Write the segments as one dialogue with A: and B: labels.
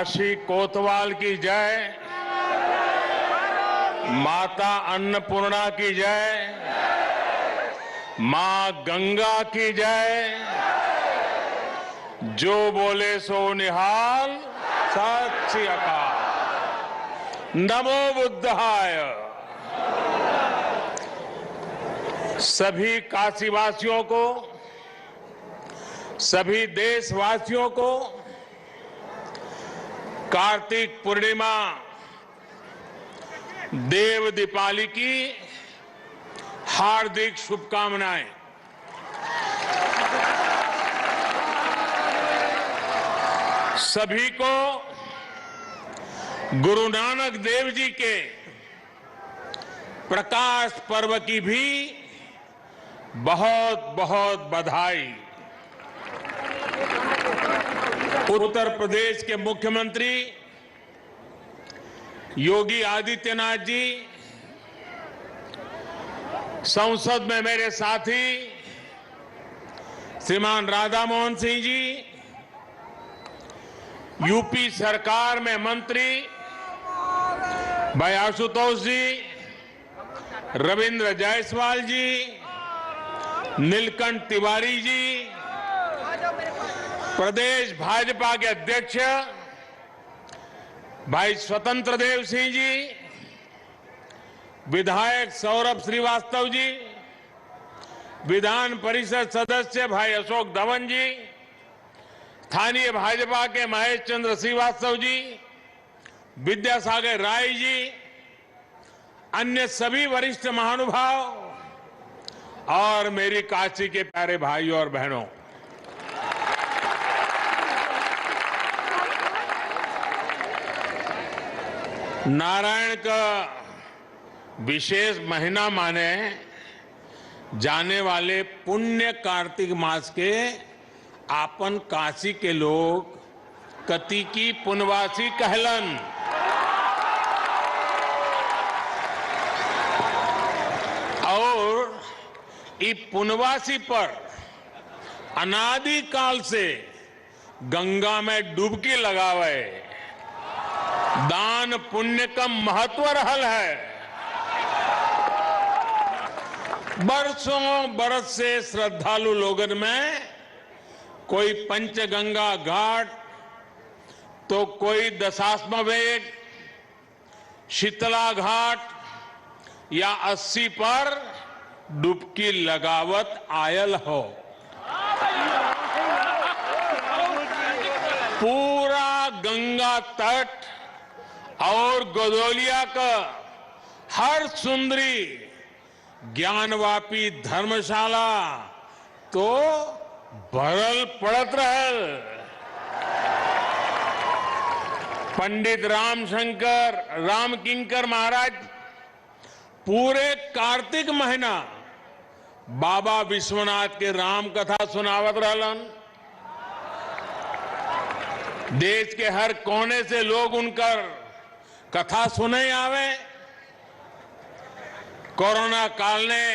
A: काशी कोतवाल की जय, माता अन्नपूर्णा की जय, मां गंगा की जय। जो बोले सो निहाल, सत श्री अकाल। नमो बुद्धाय। सभी काशीवासियों को, सभी देशवासियों को कार्तिक पूर्णिमा देव दीपावली की हार्दिक शुभकामनाएं। सभी को गुरु नानक देव जी के प्रकाश पर्व की भी बहुत बहुत बधाई। उत्तर प्रदेश के मुख्यमंत्री योगी आदित्यनाथ जी, संसद में मेरे साथी श्रीमान राधा मोहन सिंह जी, यूपी सरकार में मंत्री भाई आशुतोष जी, रविंद्र जायसवाल जी, नीलकंठ तिवारी जी, प्रदेश भाजपा के अध्यक्ष भाई स्वतंत्र देव सिंह जी, विधायक सौरभ श्रीवास्तव जी, विधान परिषद सदस्य भाई अशोक धवन जी, स्थानीय भाजपा के महेश चंद्र श्रीवास्तव जी, विद्यासागर राय जी, अन्य सभी वरिष्ठ महानुभाव और मेरी काशी के प्यारे भाइयों और बहनों, नारायण का विशेष महीना माने जाने वाले पुण्य कार्तिक मास के आपन काशी के लोग कति की पुनवासी कहलन। और ई पुनवासी पर अनादि काल से गंगा में डुबकी लगावे दान पुण्य का महत्व रहल है। बरसों बरस से श्रद्धालु लोगन में कोई पंचगंगा घाट तो कोई दशाश्वमेध, शीतला घाट या 80 पर डुबकी लगावत आयल हो। पूरा गंगा तट और गोदौलिया का हर सुंदरी ज्ञानवापी धर्मशाला तो भरल पड़त रहल। पंडित रामशंकर रामकिंकर महाराज पूरे कार्तिक महीना बाबा विश्वनाथ के राम कथा सुनावत रहलन। देश के हर कोने से लोग उनकर कथा सुने आवे। कोरोना काल ने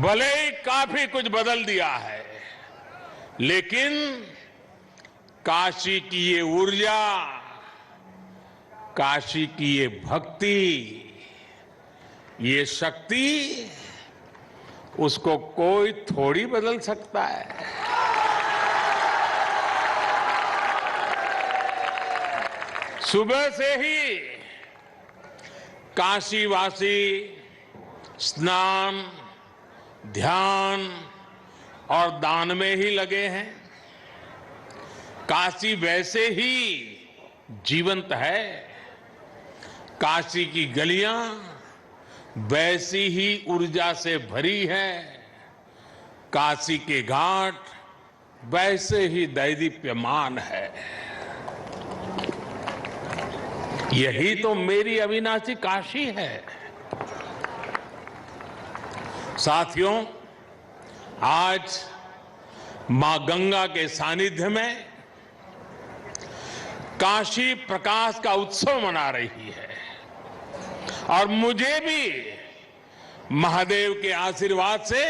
A: भले ही काफी कुछ बदल दिया है, लेकिन काशी की ये ऊर्जा, काशी की ये भक्ति, ये शक्ति, उसको कोई थोड़ी बदल सकता है। सुबह से ही काशीवासी स्नान, ध्यान और दान में ही लगे हैं। काशी वैसे ही जीवंत है। काशी की गलियां वैसी ही ऊर्जा से भरी है। काशी के घाट वैसे ही दैदीप्यमान है। यही तो मेरी अविनाशी काशी है। साथियों, आज मां गंगा के सानिध्य में काशी प्रकाश का उत्सव मना रही है और मुझे भी महादेव के आशीर्वाद से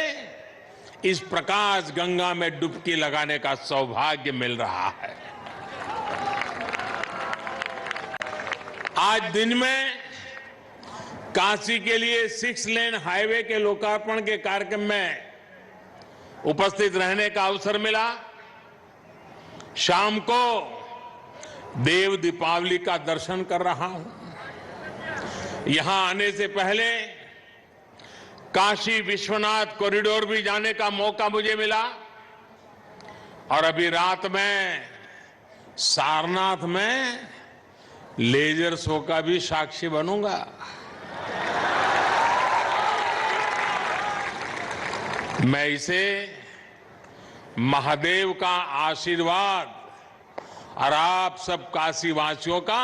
A: इस प्रकाश गंगा में डुबकी लगाने का सौभाग्य मिल रहा है। आज दिन में काशी के लिए 6 लेन हाईवे के लोकार्पण के कार्यक्रम में उपस्थित रहने का अवसर मिला। शाम को देव दीपावली का दर्शन कर रहा हूं। यहां आने से पहले काशी विश्वनाथ कॉरिडोर भी जाने का मौका मुझे मिला और अभी रात में सारनाथ में लेजर शो का भी साक्षी बनूंगा। मैं इसे महादेव का आशीर्वाद और आप सब काशीवासियों का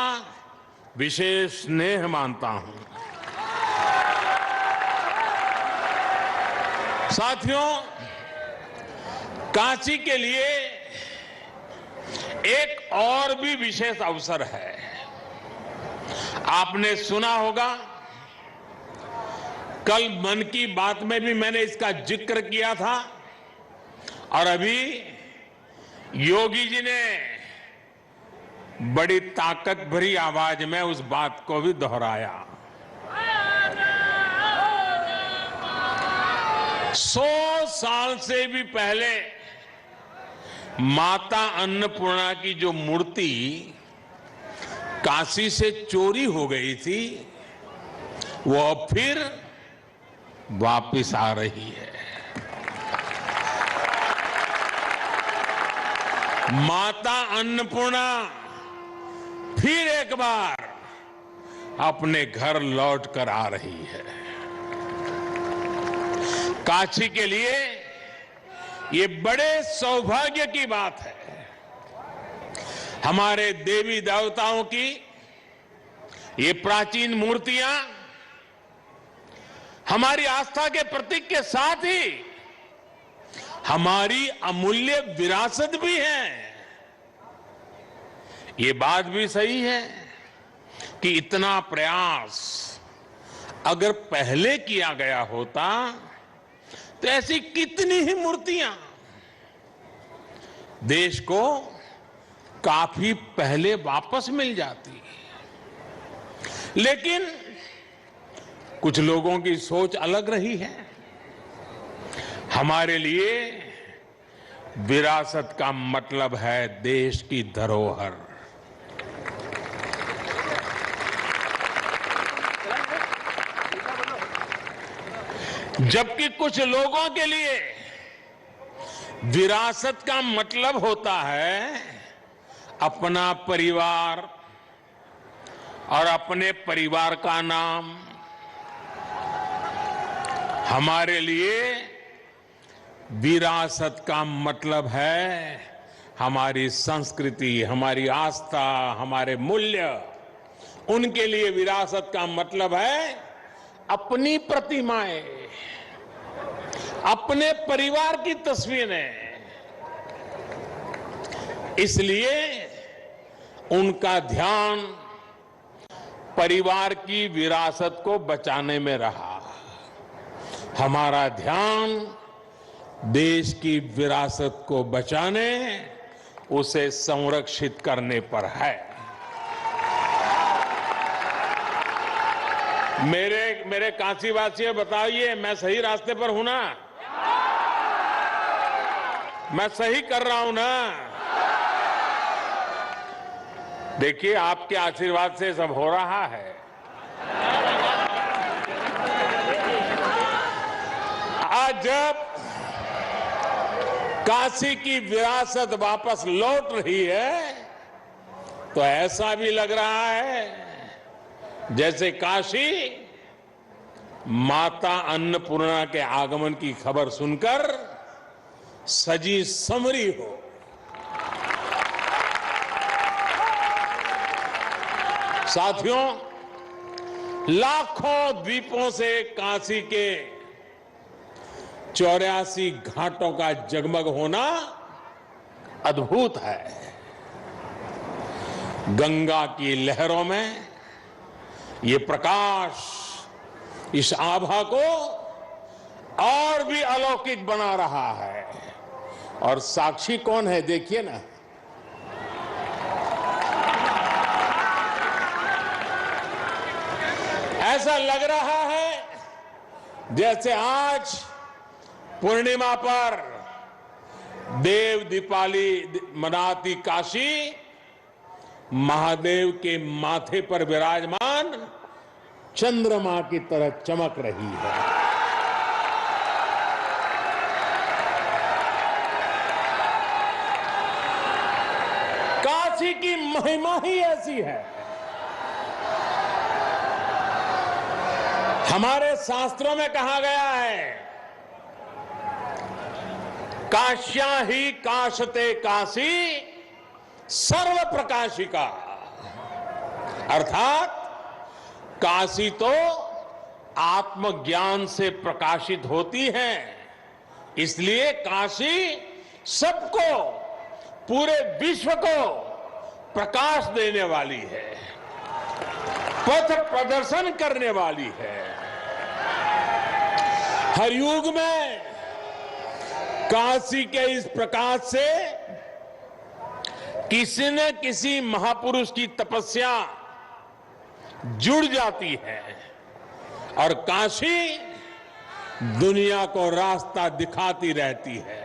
A: विशेष स्नेह मानता हूं। साथियों, काशी के लिए एक और भी विशेष अवसर है। आपने सुना होगा, कल मन की बात में भी मैंने इसका जिक्र किया था और अभी योगी जी ने बड़ी ताकत भरी आवाज में उस बात को भी दोहराया। 100 साल से भी पहले माता अन्नपूर्णा की जो मूर्ति काशी से चोरी हो गई थी, वो अब फिर वापिस आ रही है। माता अन्नपूर्णा फिर एक बार अपने घर लौट कर आ रही है। काशी के लिए ये बड़े सौभाग्य की बात है। हमारे देवी देवताओं की ये प्राचीन मूर्तियां हमारी आस्था के प्रतीक के साथ ही हमारी अमूल्य विरासत भी है। ये बात भी सही है कि इतना प्रयास अगर पहले किया गया होता तो ऐसी कितनी ही मूर्तियां देश को काफी पहले वापस मिल जाती। लेकिन कुछ लोगों की सोच अलग रही है। हमारे लिए विरासत का मतलब है देश की धरोहर। जबकि कुछ लोगों के लिए विरासत का मतलब होता है अपना परिवार और अपने परिवार का नाम। हमारे लिए विरासत का मतलब है हमारी संस्कृति, हमारी आस्था, हमारे मूल्य। उनके लिए विरासत का मतलब है अपनी प्रतिमाएं, अपने परिवार की तस्वीरें। इसलिए उनका ध्यान परिवार की विरासत को बचाने में रहा। हमारा ध्यान देश की विरासत को बचाने, उसे संरक्षित करने पर है। मेरे काशीवासियों, बताइए मैं सही रास्ते पर हूं ना? मैं सही कर रहा हूं ना? देखिए, आपके आशीर्वाद से सब हो रहा है। आज जब काशी की विरासत वापस लौट रही है तो ऐसा भी लग रहा है जैसे काशी माता अन्नपूर्णा के आगमन की खबर सुनकर सजी संवरी हो। साथियों, लाखों द्वीपों से काशी के 84 घाटों का जगमग होना अद्भुत है। गंगा की लहरों में ये प्रकाश इस आभा को और भी अलौकिक बना रहा है। और साक्षी कौन है, देखिए ना। ऐसा लग रहा है जैसे आज पूर्णिमा पर देव दीपावली मनाती काशी महादेव के माथे पर विराजमान चंद्रमा की तरह चमक रही है। काशी की महिमा ही ऐसी है। हमारे शास्त्रों में कहा गया है, काश्या ही काशते काशी सर्व प्रकाशिका, अर्थात काशी तो आत्मज्ञान से प्रकाशित होती है, इसलिए काशी सबको, पूरे विश्व को प्रकाश देने वाली है, पथ प्रदर्शन करने वाली है। हर युग में काशी के इस प्रकाश से किसी न किसी महापुरुष की तपस्या जुड़ जाती है और काशी दुनिया को रास्ता दिखाती रहती है।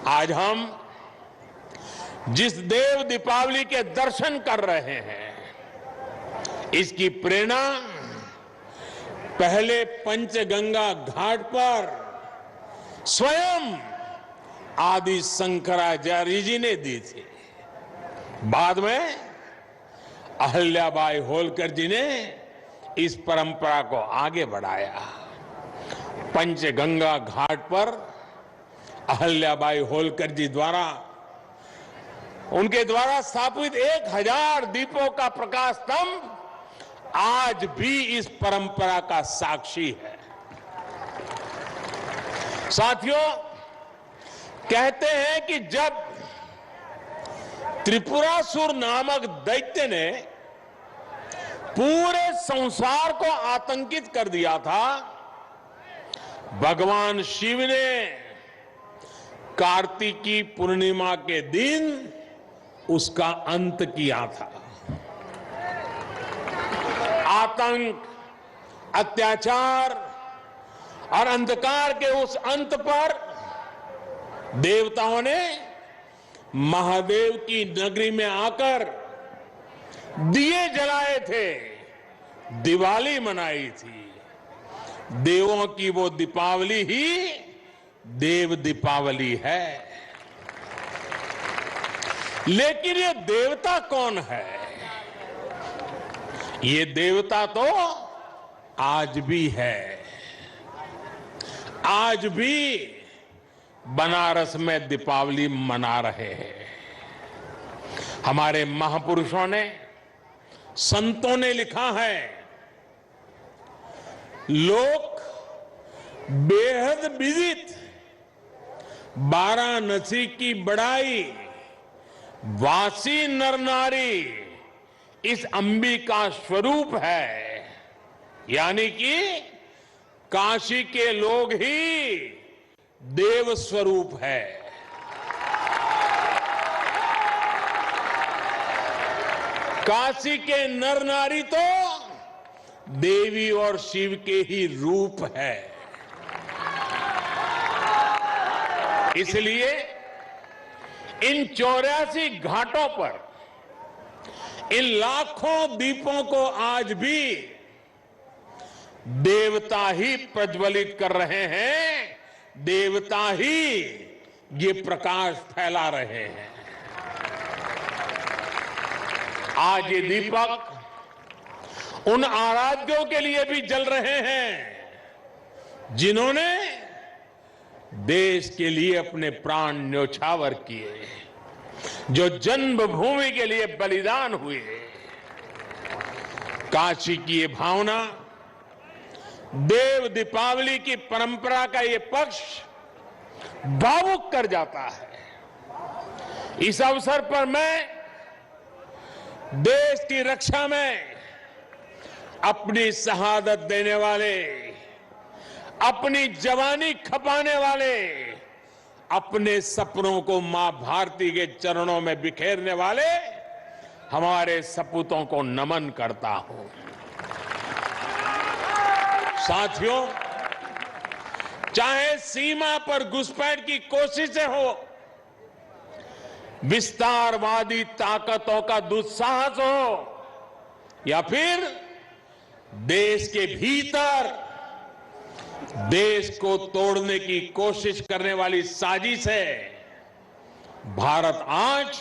A: आज हम जिस देव दीपावली के दर्शन कर रहे हैं, इसकी प्रेरणा पहले पंचगंगा घाट पर स्वयं आदि शंकराचार्य जी ने दी थी। बाद में अहल्याबाई होलकर जी ने इस परंपरा को आगे बढ़ाया। पंचगंगा घाट पर अहल्याबाई होलकर जी द्वारा, उनके द्वारा स्थापित 1000 दीपों का प्रकाश स्तंभ आज भी इस परंपरा का साक्षी है। साथियों, कहते हैं कि जब त्रिपुरासुर नामक दैत्य ने पूरे संसार को आतंकित कर दिया था, भगवान शिव ने कार्तिकी पूर्णिमा के दिन उसका अंत किया था। आतंक, अत्याचार और अंधकार के उस अंत पर देवताओं ने महादेव की नगरी में आकर दिए जलाए थे, दिवाली मनाई थी। देवों की वो दीपावली ही देव दीपावली है। लेकिन ये देवता कौन है? ये देवता तो आज भी है। आज भी बनारस में दीपावली मना रहे हैं। हमारे महापुरुषों ने, संतों ने लिखा है, लोक बेहद विदित वाराणसी की बड़ाई, वासी नर नारी इस अंबिका स्वरूप है। यानी कि काशी के लोग ही देव स्वरूप है। काशी के नर नारी तो देवी और शिव के ही रूप है। इसलिए इन 84 घाटों पर इन लाखों दीपों को आज भी देवता ही प्रज्वलित कर रहे हैं, देवता ही ये प्रकाश फैला रहे हैं। आज ये दीपक उन आराध्यों के लिए भी जल रहे हैं जिन्होंने देश के लिए अपने प्राण न्योछावर किए, जो जन्मभूमि के लिए बलिदान हुए। काशी की ये भावना, देव दीपावली की परंपरा का ये पक्ष भावुक कर जाता है। इस अवसर पर मैं देश की रक्षा में अपनी शहादत देने वाले, अपनी जवानी खपाने वाले, अपने सपनों को मां भारती के चरणों में बिखेरने वाले हमारे सपूतों को नमन करता हूं। साथियों, चाहे सीमा पर घुसपैठ की कोशिशें हो, विस्तारवादी ताकतों का दुस्साहस हो या फिर देश के भीतर देश को तोड़ने की कोशिश करने वाली साजिश है, भारत आज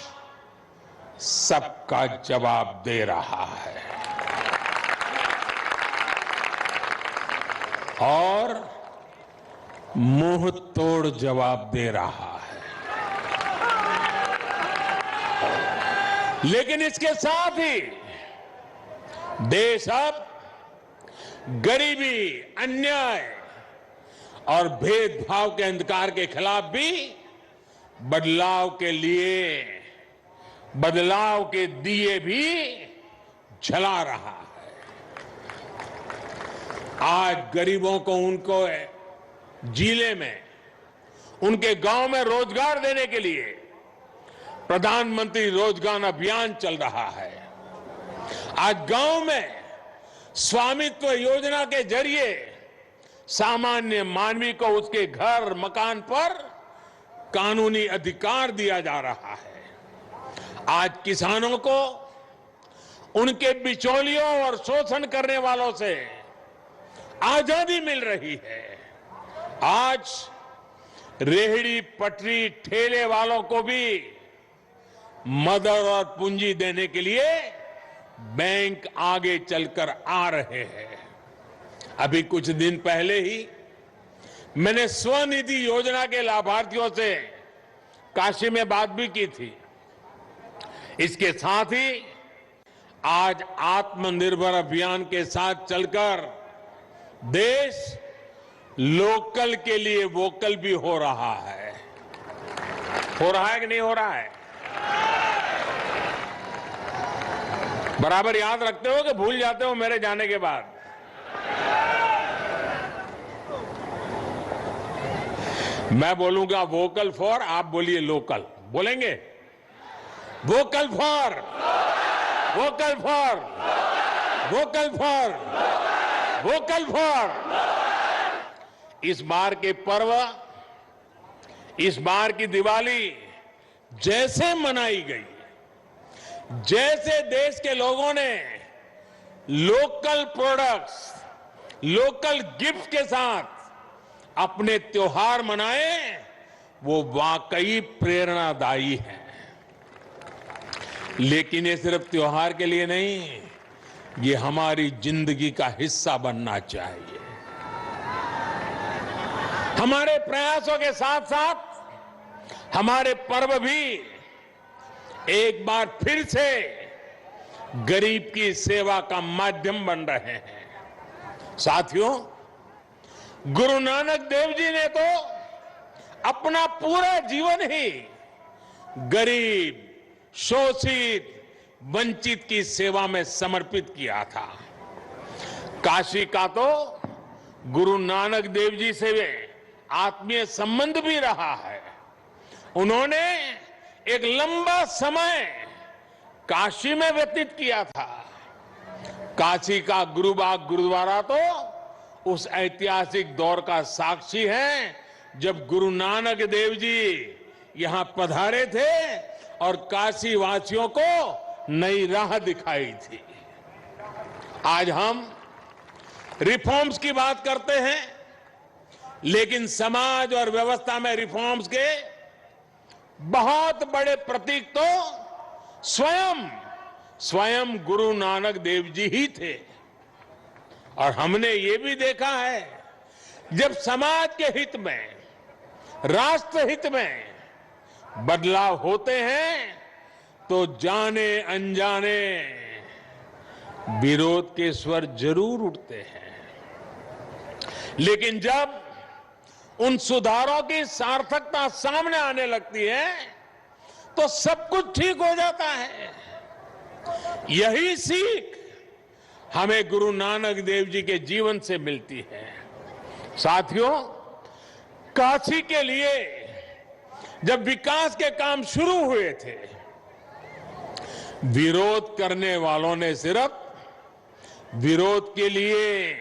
A: सबका जवाब दे रहा है और मुंह तोड़ जवाब दे रहा है। लेकिन इसके साथ ही देश अब गरीबी, अन्याय और भेदभाव के अंधकार के खिलाफ भी बदलाव के लिए बदलाव के दिए भी जला रहा है। आज गरीबों को उनको जिले में, उनके गांव में रोजगार देने के लिए प्रधानमंत्री रोजगार अभियान चल रहा है। आज गांव में स्वामित्व योजना के जरिए सामान्य मानवी को उसके घर, मकान पर कानूनी अधिकार दिया जा रहा है। आज किसानों को उनके बिचौलियों और शोषण करने वालों से आजादी मिल रही है। आज रेहड़ी पटरी ठेले वालों को भी मदद और पूंजी देने के लिए बैंक आगे चलकर आ रहे हैं। अभी कुछ दिन पहले ही मैंने स्वनिधि योजना के लाभार्थियों से काशी में बात भी की थी। इसके साथ ही आज आत्मनिर्भर अभियान के साथ चलकर देश लोकल के लिए वोकल भी हो रहा है। हो रहा है कि नहीं हो रहा है? बराबर याद रखते हो कि भूल जाते हो मेरे जाने के बाद? मैं बोलूंगा वोकल फॉर, आप बोलिए लोकल। बोलेंगे vocal for, vocal for, vocal for, vocal for. इस बार के पर्व, इस बार की दिवाली जैसे मनाई गई, जैसे देश के लोगों ने लोकल प्रोडक्ट्स, लोकल गिफ्ट के साथ अपने त्योहार मनाए, वो वाकई प्रेरणादायी है। लेकिन ये सिर्फ त्योहार के लिए नहीं, ये हमारी जिंदगी का हिस्सा बनना चाहिए। हमारे प्रयासों के साथ साथ हमारे पर्व भी एक बार फिर से गरीब की सेवा का माध्यम बन रहे हैं। साथियों, गुरु नानक देव जी ने तो अपना पूरा जीवन ही गरीब, शोषित, वंचित की सेवा में समर्पित किया था। काशी का तो गुरु नानक देव जी से आत्मीय संबंध भी रहा है। उन्होंने एक लंबा समय काशी में व्यतीत किया था। काशी का गुरुबाग गुरुद्वारा तो उस ऐतिहासिक दौर का साक्षी है जब गुरु नानक देव जी यहां पधारे थे और काशी वासियों को नई राह दिखाई थी। आज हम रिफॉर्म्स की बात करते हैं, लेकिन समाज और व्यवस्था में रिफॉर्म्स के बहुत बड़े प्रतीक तो स्वयं गुरु नानक देव जी ही थे। और हमने ये भी देखा है, जब समाज के हित में, राष्ट्र हित में बदलाव होते हैं तो जाने अनजाने विरोध के स्वर जरूर उठते हैं। लेकिन जब उन सुधारों की सार्थकता सामने आने लगती है तो सब कुछ ठीक हो जाता है। यही सीख हमें गुरु नानक देव जी के जीवन से मिलती है। साथियों, काशी के लिए जब विकास के काम शुरू हुए थे, विरोध करने वालों ने सिर्फ विरोध के लिए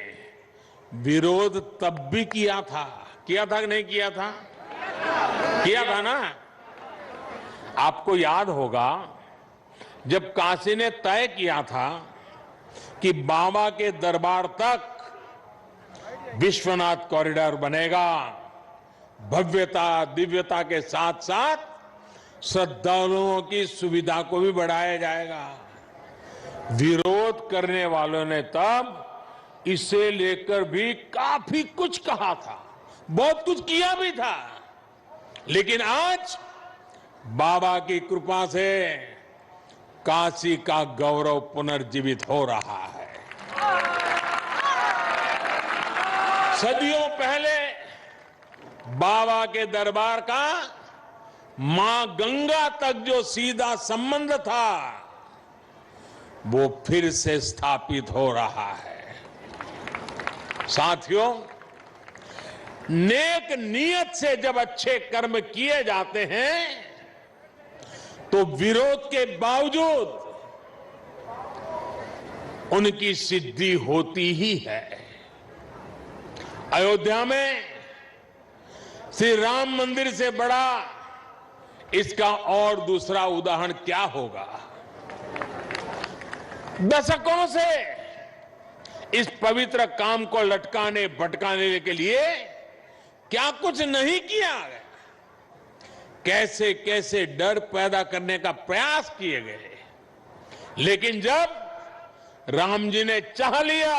A: विरोध तब भी किया था कि नहीं किया था? किया था ना। आपको याद होगा जब काशी ने तय किया था कि बाबा के दरबार तक विश्वनाथ कॉरिडोर बनेगा, भव्यता दिव्यता के साथ साथ श्रद्धालुओं की सुविधा को भी बढ़ाया जाएगा। विरोध करने वालों ने तब इसे लेकर भी काफी कुछ कहा था, बहुत कुछ किया भी था, लेकिन आज बाबा की कृपा से काशी का गौरव पुनर्जीवित हो रहा है। सदियों पहले बाबा के दरबार का मां गंगा तक जो सीधा संबंध था वो फिर से स्थापित हो रहा है। साथियों, नेक नियत से जब अच्छे कर्म किए जाते हैं तो विरोध के बावजूद उनकी सिद्धि होती ही है। अयोध्या में श्री राम मंदिर से बड़ा इसका और दूसरा उदाहरण क्या होगा? दशकों से इस पवित्र काम को लटकाने भटकाने के लिए क्या कुछ नहीं किया गया, कैसे कैसे डर पैदा करने का प्रयास किए गए, लेकिन जब राम जी ने चाह लिया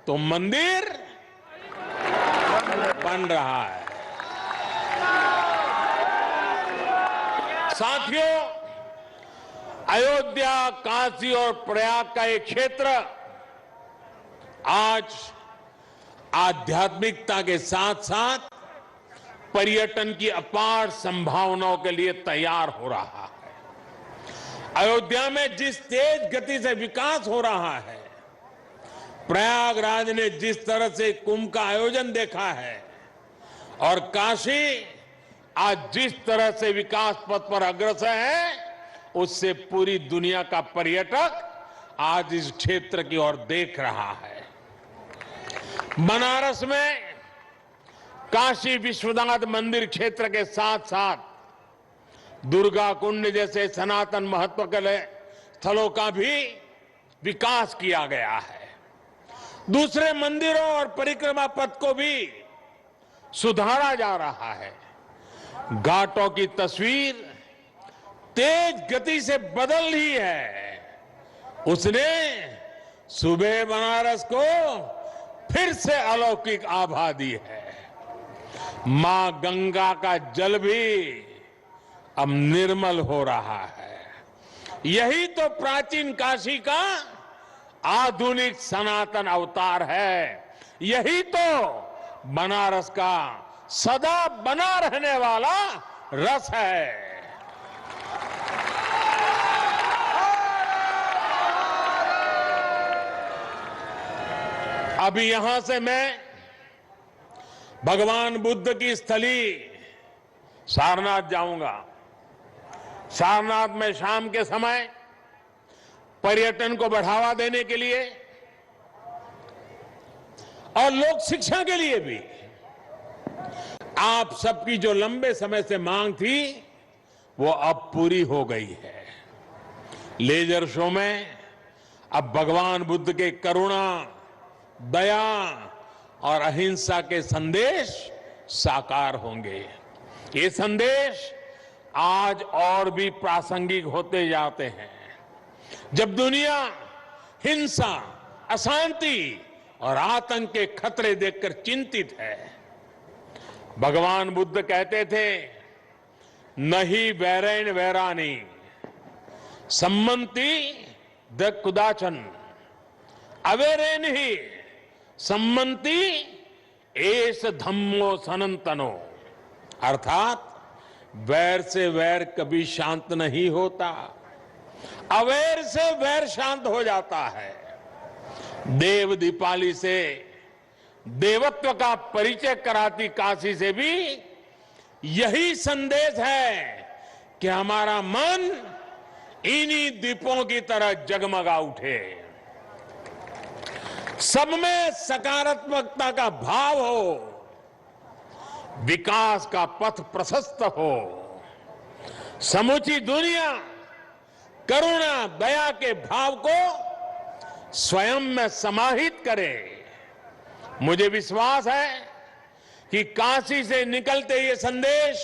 A: तो मंदिर बन रहा है। साथियों, अयोध्या, काशी और प्रयाग का एक क्षेत्र आज आध्यात्मिकता के साथ साथ पर्यटन की अपार संभावनाओं के लिए तैयार हो रहा है। अयोध्या में जिस तेज गति से विकास हो रहा है, प्रयागराज ने जिस तरह से कुंभ का आयोजन देखा है और काशी आज जिस तरह से विकास पथ पर अग्रसर है, उससे पूरी दुनिया का पर्यटक आज इस क्षेत्र की ओर देख रहा है। बनारस में काशी विश्वनाथ मंदिर क्षेत्र के साथ साथ दुर्गा कुंड जैसे सनातन महत्व के स्थलों का भी विकास किया गया है। दूसरे मंदिरों और परिक्रमा पथ को भी सुधारा जा रहा है। घाटों की तस्वीर तेज गति से बदल रही है। उसने सुबह बनारस को फिर से अलौकिक आभा दी है। मां गंगा का जल भी अब निर्मल हो रहा है। यही तो प्राचीन काशी का आधुनिक सनातन अवतार है। यही तो बनारस का सदा बना रहने वाला रस है। अभी यहां से मैं भगवान बुद्ध की स्थली सारनाथ जाऊंगा। सारनाथ में शाम के समय पर्यटन को बढ़ावा देने के लिए और लोक शिक्षा के लिए भी आप सबकी जो लंबे समय से मांग थी वो अब पूरी हो गई है। लेजर शो में अब भगवान बुद्ध के करुणा, दया और अहिंसा के संदेश साकार होंगे। ये संदेश आज और भी प्रासंगिक होते जाते हैं। जब दुनिया हिंसा, अशांति और आतंक के खतरे देखकर चिंतित है, भगवान बुद्ध कहते थे, नहीं वैरेण वैरानी सम्मति द कुदाचन अवेरेन ही सम्मति एस धम्मो सनातनो। अर्थात वैर से वैर कभी शांत नहीं होता, अवैर से वैर शांत हो जाता है। देव दीपाली से देवत्व का परिचय कराती काशी से भी यही संदेश है कि हमारा मन इन्हीं दीपों की तरह जगमगा उठे। सब में सकारात्मकता का भाव हो, विकास का पथ प्रशस्त हो, समूची दुनिया करुणा दया के भाव को स्वयं में समाहित करे। मुझे विश्वास है कि काशी से निकलते ये संदेश,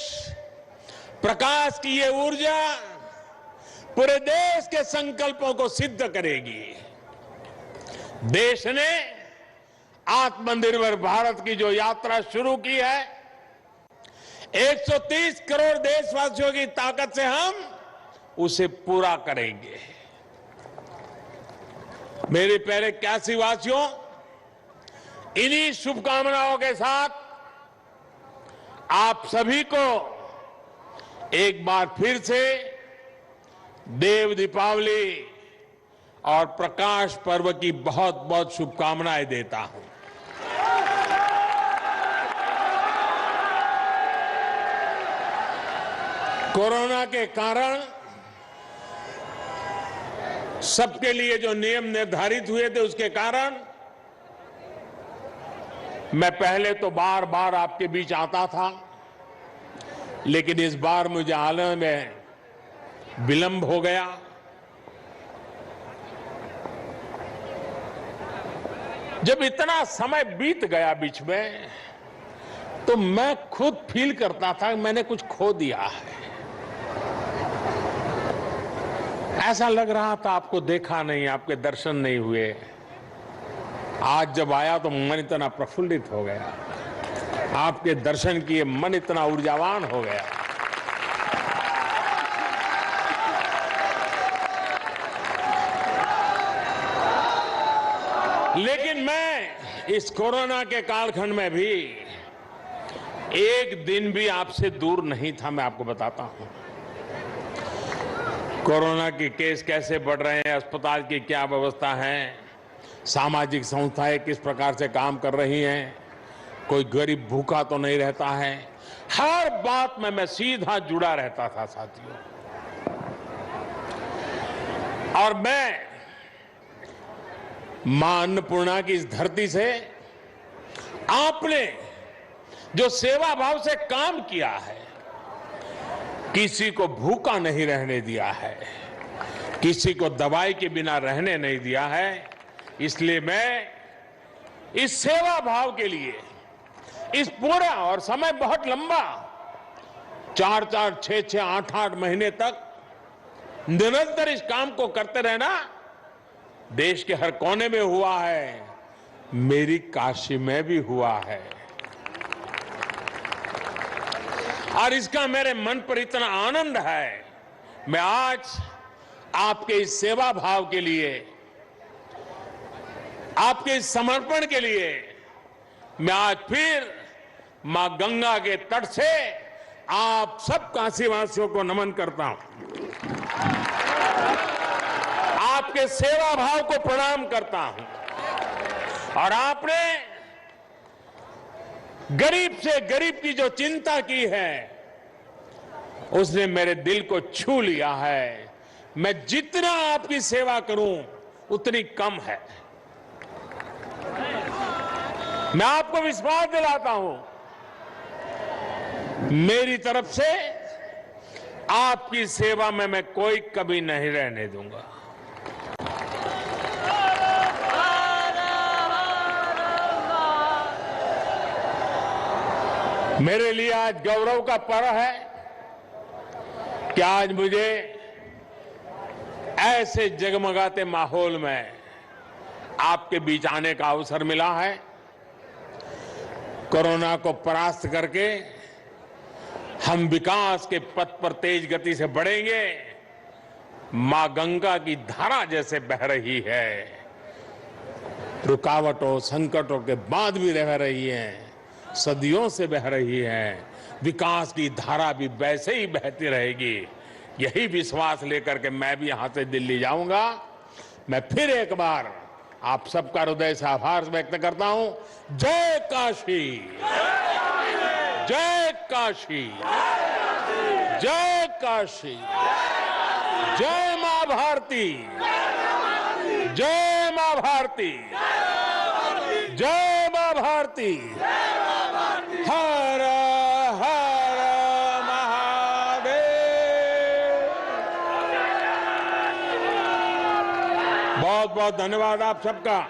A: प्रकाश की ये ऊर्जा पूरे देश के संकल्पों को सिद्ध करेगी। देश ने आत्मनिर्भर भारत की जो यात्रा शुरू की है, 130 करोड़ देशवासियों की ताकत से हम उसे पूरा करेंगे। मेरे प्यारे काशी वासियों, इन्हीं शुभकामनाओं के साथ आप सभी को एक बार फिर से देव दीपावली और प्रकाश पर्व की बहुत बहुत शुभकामनाएं देता हूं। कोरोना के कारण सबके लिए जो नियम निर्धारित हुए थे, उसके कारण मैं पहले तो बार बार आपके बीच आता था, लेकिन इस बार मुझे आने में विलंब हो गया। जब इतना समय बीत गया बीच में, तो मैं खुद फील करता था कि मैंने कुछ खो दिया है। ऐसा लग रहा था आपको देखा नहीं, आपके दर्शन नहीं हुए। आज जब आया तो मन इतना प्रफुल्लित हो गया, आपके दर्शन किए मन इतना ऊर्जावान हो गया। लेकिन मैं इस कोरोना के कालखंड में भी एक दिन भी आपसे दूर नहीं था। मैं आपको बताता हूं कोरोना के केस कैसे बढ़ रहे हैं, अस्पताल की क्या व्यवस्था है, सामाजिक संस्थाएं किस प्रकार से काम कर रही हैं, कोई गरीब भूखा तो नहीं रहता है। हर बात में मैं सीधा जुड़ा रहता था साथियों। और मैं मां अन्नपूर्णा की इस धरती से आपने जो सेवा भाव से काम किया है, किसी को भूखा नहीं रहने दिया है, किसी को दवाई के बिना रहने नहीं दिया है, इसलिए मैं इस सेवा भाव के लिए इस पूरा, और समय बहुत लंबा, 4-4, 6-6, 8-8 महीने तक निरंतर इस काम को करते रहना देश के हर कोने में हुआ है, मेरी काशी में भी हुआ है। और इसका मेरे मन पर इतना आनंद है, मैं आज आपके इस सेवा भाव के लिए, आपके इस समर्पण के लिए मैं आज फिर मां गंगा के तट से आप सब काशीवासियों को नमन करता हूं, आपके सेवा भाव को प्रणाम करता हूं। और आपने गरीब से गरीब की जो चिंता की है, उसने मेरे दिल को छू लिया है। मैं जितना आपकी सेवा करूं उतनी कम है। मैं आपको विश्वास दिलाता हूं, मेरी तरफ से आपकी सेवा में मैं कोई कमी नहीं रहने दूंगा। मेरे लिए आज गौरव का पर्व है कि आज मुझे ऐसे जगमगाते माहौल में आपके बीच आने का अवसर मिला है। कोरोना को परास्त करके हम विकास के पथ पर तेज गति से बढ़ेंगे। मां गंगा की धारा जैसे बह रही है, रुकावटों संकटों के बाद भी रह रही है, सदियों से बह रही है, विकास की धारा भी वैसे ही बहती रहेगी। यही विश्वास लेकर के मैं भी यहां से दिल्ली जाऊंगा। मैं फिर एक बार आप सबका हृदय से आभार व्यक्त करता हूं। जय काशी, जय काशी, जय काशी, जय मां भारती, जय मां भारती। जय मां भारती। हर हर महादेव। बहुत बहुत धन्यवाद आप सबका।